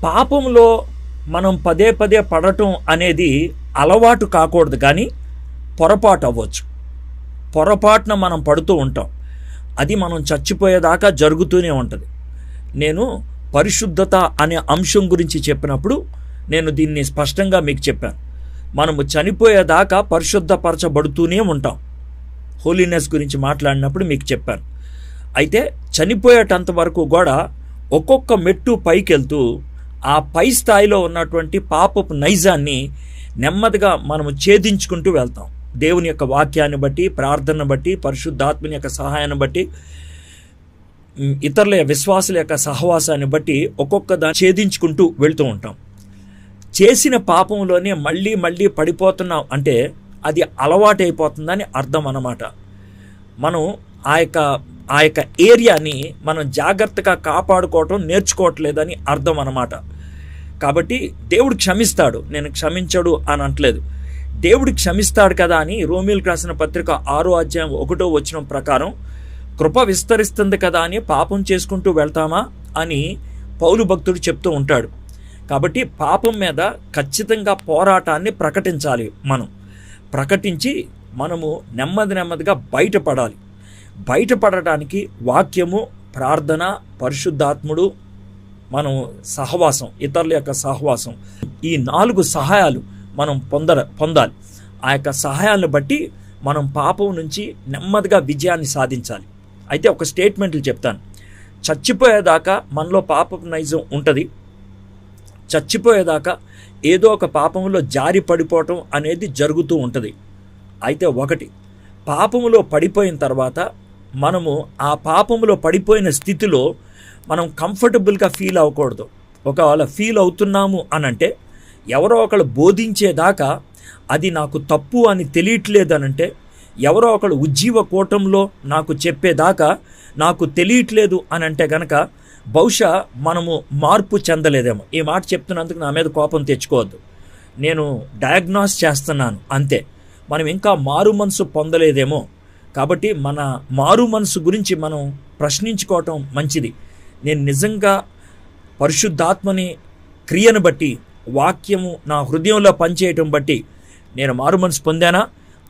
పాపంలో మనం పదే పదే పడటం అనేది అలవాటు కాకూడదు, కానీ పొరపాటు అవ్వచ్చు. పొరపాటున మనం పడుతూ ఉంటాం. అది మనం చచ్చిపోయేదాకా జరుగుతూనే ఉంటుంది. నేను పరిశుద్ధత అనే అంశం గురించి చెప్పినప్పుడు నేను దీన్ని స్పష్టంగా మీకు చెప్పాను. మనము చనిపోయేదాకా పరిశుద్ధపరచబడుతూనే ఉంటాం. హోలీనెస్ గురించి మాట్లాడినప్పుడు మీకు చెప్పాను. అయితే చనిపోయేటంత వరకు కూడా ఒక్కొక్క మెట్టు పైకి వెళ్తూ ఆ పై స్థాయిలో ఉన్నటువంటి పాపపు నైజాన్ని నెమ్మదిగా మనము ఛేదించుకుంటూ వెళ్తాం. దేవుని యొక్క వాక్యాన్ని బట్టి, ప్రార్థనను బట్టి, పరిశుద్ధాత్మని యొక్క సహాయాన్ని బట్టి, ఇతరుల విశ్వాసుల యొక్క సహవాసాన్ని బట్టి ఒక్కొక్క దాన్ని ఛేదించుకుంటూ వెళ్తూ ఉంటాం. చేసిన పాపంలోనే మళ్ళీ మళ్ళీ పడిపోతున్నాం అంటే అది అలవాటైపోతుందని అర్థం అన్నమాట. మనం ఆ యొక్క ఏరియాని మనం జాగ్రత్తగా కాపాడుకోవటం నేర్చుకోవట్లేదని అర్థం అన్నమాట. కాబట్టి దేవుడు క్షమిస్తాడు, నేను క్షమించడు అని అంటలేదు. దేవుడు క్షమిస్తాడు కదా అని రోమీయులకు రాసిన పత్రిక 6వ అధ్యాయం 1వ వచనం ప్రకారం కృప విస్తరిస్తుంది కదా అని పాపం చేసుకుంటూ వెళ్తామా అని పౌలు భక్తుడు చెప్తూ ఉంటాడు. కాబట్టి పాపం మీద ఖచ్చితంగా పోరాటాన్ని ప్రకటించాలి. మనం ప్రకటించి మనము నెమ్మదిగా బయటపడాలి. బయటపడటానికి వాక్యము, ప్రార్థన, పరిశుద్ధాత్ముడు, మనం సహవాసం, ఇతరుల యొక్క సహవాసం, ఈ 4 సహాయాలు మనం పొందాలి. ఆ యొక్క సహాయాలను బట్టి మనం పాపం నుంచి నెమ్మదిగా విజయాన్ని సాధించాలి. అయితే ఒక స్టేట్మెంట్లు చెప్తాను. చచ్చిపోయేదాకా మనలో పాపపు నైజం ఉంటుంది. చచ్చిపోయేదాకా ఏదో ఒక పాపంలో జారి పడిపోవటం అనేది జరుగుతూ ఉంటుంది. అయితే ఒకటి, పాపములో పడిపోయిన తర్వాత మనము ఆ పాపములో పడిపోయిన స్థితిలో మనం కంఫర్టబుల్గా ఫీల్ అవ్వకూడదు. ఒకవేళ ఫీల్ అవుతున్నాము అనంటే ఎవరో ఒకళ్ళు బోధించేదాకా అది నాకు తప్పు అని తెలియట్లేదనంటే, ఎవరో ఒకళ్ళు ఉజ్జీవ కూటంలో నాకు చెప్పేదాకా నాకు తెలియట్లేదు అని అంటే గనక బహుశా మనము మార్పు చెందలేదేమో. ఈ మాట చెప్తున్నందుకు నా మీద కోపం తెచ్చుకోవద్దు. నేను డయాగ్నాస్ చేస్తున్నాను అంతే. మనం ఇంకా మారు మనసు పొందలేదేమో. కాబట్టి మన మారు మనసు గురించి మనం ప్రశ్నించుకోవటం మంచిది. నేను నిజంగా పరిశుద్ధాత్మని క్రియను బట్టి, వాక్యము నా హృదయంలో పనిచేయటం బట్టి నేను మారు మనసు పొందానా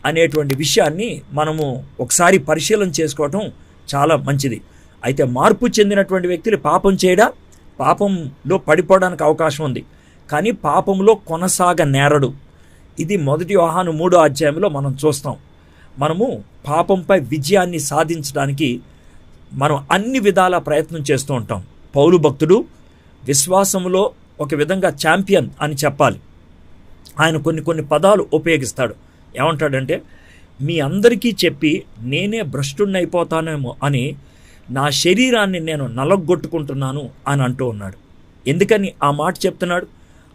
అనేటువంటి విషయాన్ని మనము ఒకసారి పరిశీలన చేసుకోవటం చాలా మంచిది. అయితే మార్పు చెందినటువంటి వ్యక్తులు పాపం చేయడా, పాపంలో పడిపోవడానికి అవకాశం ఉంది, కానీ పాపంలో కొనసాగనేరడు. ఇది 1 యోహాను 3వ అధ్యాయంలో మనం చూస్తాం. మనము పాపంపై విజయాన్ని సాధించడానికి మనం అన్ని విధాల ప్రయత్నం చేస్తూ ఉంటాం. పౌలు భక్తుడు విశ్వాసంలో ఒక విధంగా ఛాంపియన్ అని చెప్పాలి. ఆయన కొన్ని పదాలు ఉపయోగిస్తాడు. ఏమంటాడంటే, మీ అందరికీ చెప్పి నేనే భ్రష్టుణ్ణి అయిపోతానేమో అని నా శరీరాన్ని నేను నలగొట్టుకుంటున్నాను అని అంటూ ఉన్నాడు. ఎందుకని ఆ మాట చెప్తున్నాడు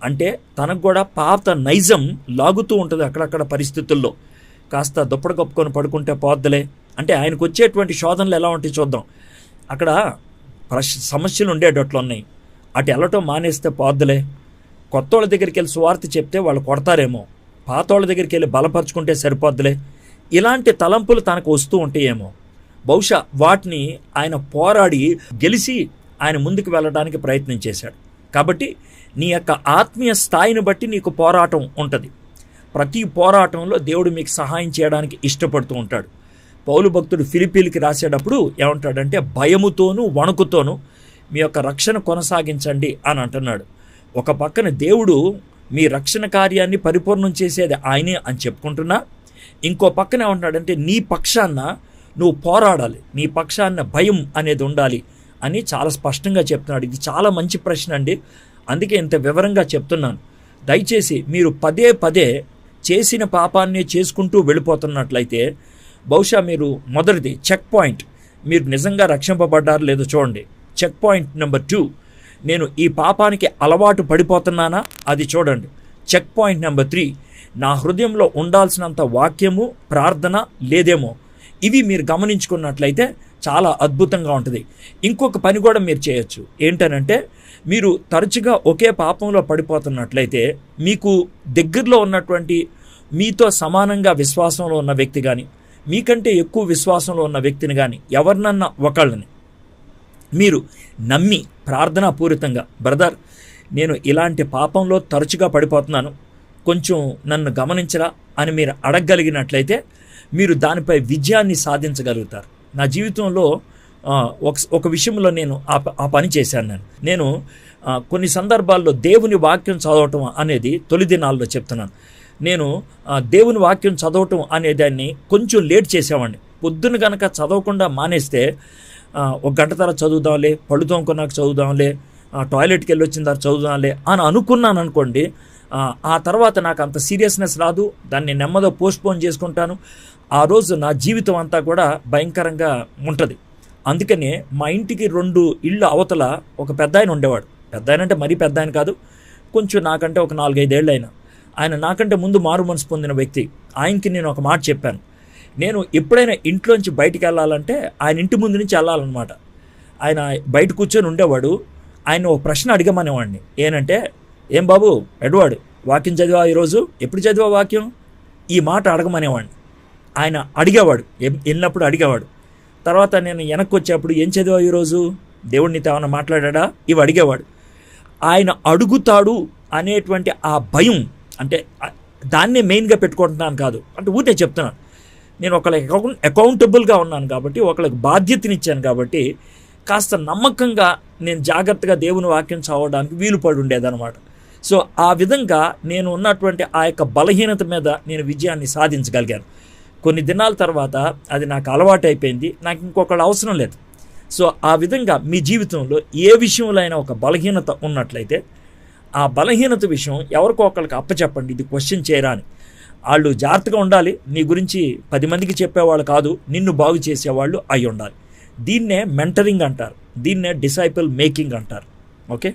అంటే, తనకు కూడా పాత నైజం లాగుతూ ఉంటుంది అక్కడక్కడ పరిస్థితుల్లో. కాస్త దుప్పటి కప్పుకొని పడుకుంటే పోద్దలే అంటే ఆయనకు వచ్చేటువంటి శోధనలు ఎలా ఉంటాయి చూద్దాం. అక్కడ సమస్యలు ఉండేటట్లు ఉన్నాయి. అటు వెళ్ళటం మానేస్తే పోద్దలే. కొత్త వాళ్ళ దగ్గరికి వెళ్ళి సువార్త చెప్తే వాళ్ళు కొడతారేమో, పాత వాళ్ళ దగ్గరికి వెళ్ళి బలపరుచుకుంటే సరిపోద్దులే. ఇలాంటి తలంపులు తనకు వస్తూ ఉంటాయేమో. బహుశా వాటిని ఆయన పోరాడి గెలిచి ఆయన ముందుకు వెళ్ళడానికి ప్రయత్నం చేశాడు. కాబట్టి నీ యొక్క ఆత్మీయ స్థాయిని బట్టి నీకు పోరాటం ఉంటుంది. ప్రతి పోరాటంలో దేవుడు మీకు సహాయం చేయడానికి ఇష్టపడుతూ ఉంటాడు. పౌలు భక్తుడు ఫిలిప్పీలకి రాసేటప్పుడు ఏమంటాడంటే, భయముతోనూ వణుకుతోనూ మీ యొక్క రక్షణ కొనసాగించండి అని అంటున్నాడు. ఒక పక్కన దేవుడు మీ రక్షణ కార్యాన్ని పరిపూర్ణం చేసేది ఆయనే అని చెప్పుకుంటున్నా, ఇంకో పక్కన ఏమంటాడంటే నీ పక్షాన నువ్వు పోరాడాలి, నీ పక్షాన భయం అనేది ఉండాలి అని చాలా స్పష్టంగా చెప్తున్నాడు. ఇది చాలా మంచి ప్రశ్న అండి, అందుకే ఇంత వివరంగా చెప్తున్నాను. దయచేసి మీరు పదే చేసిన పాపాన్ని చేసుకుంటూ వెళ్ళిపోతున్నట్లయితే బహుశా మీరు మొదటిది చెక్ పాయింట్, మీరు నిజంగా రక్షింపబడ్డారు లేదో చూడండి. చెక్ పాయింట్ నెంబర్ 2, నేను ఈ పాపానికి అలవాటు పడిపోతున్నానా అది చూడండి. చెక్ పాయింట్ నెంబర్ 3, నా హృదయంలో ఉండాల్సినంత వాక్యము, ప్రార్థన లేదేమో. ఇవి మీరు గమనించుకున్నట్లయితే చాలా అద్భుతంగా ఉంటుంది. ఇంకొక పని కూడా మీరు చేయొచ్చు. ఏంటనంటే, మీరు తరచుగా ఒకే పాపంలో పడిపోతున్నట్లయితే మీకు దగ్గరలో ఉన్నటువంటి మీతో సమానంగా విశ్వాసంలో ఉన్న వ్యక్తి కానీ, మీకంటే ఎక్కువ విశ్వాసంలో ఉన్న వ్యక్తిని కానీ, ఎవరినన్నా ఒకళ్ళని మీరు నమ్మి ప్రార్థనాపూరితంగా, బ్రదర్ నేను ఇలాంటి పాపంలో తరచుగా పడిపోతున్నాను, కొంచెం నన్ను గమనించరా అని మీరు అడగగలిగినట్లయితే మీరు దానిపై విజయాన్ని సాధించగలుగుతారు. నా జీవితంలో ఒక విషయంలో నేను ఆ పని చేశాను. నేను కొన్ని సందర్భాల్లో దేవుని వాక్యం చదవటం అనేది తొలి దినాల్లో చెప్తున్నాను. నేను దేవుని వాక్యం చదవటం అనే దాన్ని కొంచెం లేట్ చేసేవాడిని. పొద్దున కనుక చదవకుండా మానేస్తే ఒక గంట తర్వాత చదువుదాంలే, పళ్ళు తోముకున్నాక చదువుదాంలే, టాయిలెట్కి వెళ్ళి వచ్చిన తర్వాత చదువుదాంలే అని అనుకున్నాను అనుకోండి. ఆ తర్వాత నాకు అంత సీరియస్నెస్ రాదు, దాన్ని నెమ్మదిగా పోస్ట్పోన్ చేసుకుంటాను. ఆ రోజు నా జీవితం అంతా కూడా భయంకరంగా ఉంటుంది. అందుకనే మా ఇంటికి 2 ఇళ్ళు అవతల ఒక పెద్ద ఆయన ఉండేవాడు. పెద్ద ఆయన అంటే మరీ పెద్ద ఆయన కాదు, కొంచెం నాకంటే ఒక 4-5 ఏళ్ళు అయినా. ఆయన నాకంటే ముందు మారు మనసు పొందిన వ్యక్తి. ఆయనకి నేను ఒక మాట చెప్పాను, నేను ఎప్పుడైనా ఇంట్లోంచి బయటికి వెళ్ళాలంటే ఆయన ఇంటి ముందు నుంచి వెళ్ళాలన్నమాట. ఆయన బయట కూర్చొని ఉండేవాడు. ఆయన ఒక ప్రశ్న అడిగమనేవాడిని, ఏనంటే, ఏం బాబు ఎడ్వార్డ్, వాక్యం చదివా ఈరోజు? ఎప్పుడు చదివా వాక్యం? ఈ మాట అడగమనేవాడిని. ఆయన అడిగేవాడు, వెళ్ళినప్పుడు అడిగేవాడు. తర్వాత నేను వెనక్కి వచ్చేప్పుడు, ఏం చదివా ఈరోజు? దేవుడు నీతో ఏమైనా మాట్లాడా? ఇవి అడిగేవాడు. ఆయన అడుగుతాడు అనేటువంటి ఆ భయం, అంటే దాన్నే మెయిన్గా పెట్టుకుంటున్నాను కాదు, అంటే ఊరికే చెప్తున్నాను. నేను ఒకళ్ళకి అకౌంటబుల్గా ఉన్నాను కాబట్టి, ఒకళ్ళకి బాధ్యతనిచ్చాను కాబట్టి, కాస్త నమ్మకంగా నేను జాగ్రత్తగా దేవుని వాక్యం చదవడానికి వీలు పడి ఉండేదన్నమాట. సో ఆ విధంగా నేను ఉన్నటువంటి ఆ యొక్క బలహీనత మీద నేను విజయాన్ని సాధించగలిగాను. కొన్ని దినాల తర్వాత అది నాకు అలవాటు అయిపోయింది, నాకు ఇంకొకళ్ళు అవసరం లేదు. సో ఆ విధంగా మీ జీవితంలో ఏ విషయంలో అయినా ఒక బలహీనత ఉన్నట్లయితే ఆ బలహీనత విషయం ఎవరికో ఒకరికి అప్పచెప్పండి, ఇది క్వశ్చన్ చేయరా అని. వాళ్ళు జాగ్రత్తగా ఉండాలి, నీ గురించి 10 మందికి చెప్పేవాళ్ళు కాదు, నిన్ను బాగు చేసేవాళ్ళు అయి ఉండాలి. దీన్నే మెంటరింగ్ అంటారు, దీన్నే డిసైపుల్ మేకింగ్ అంటారు. ఓకే.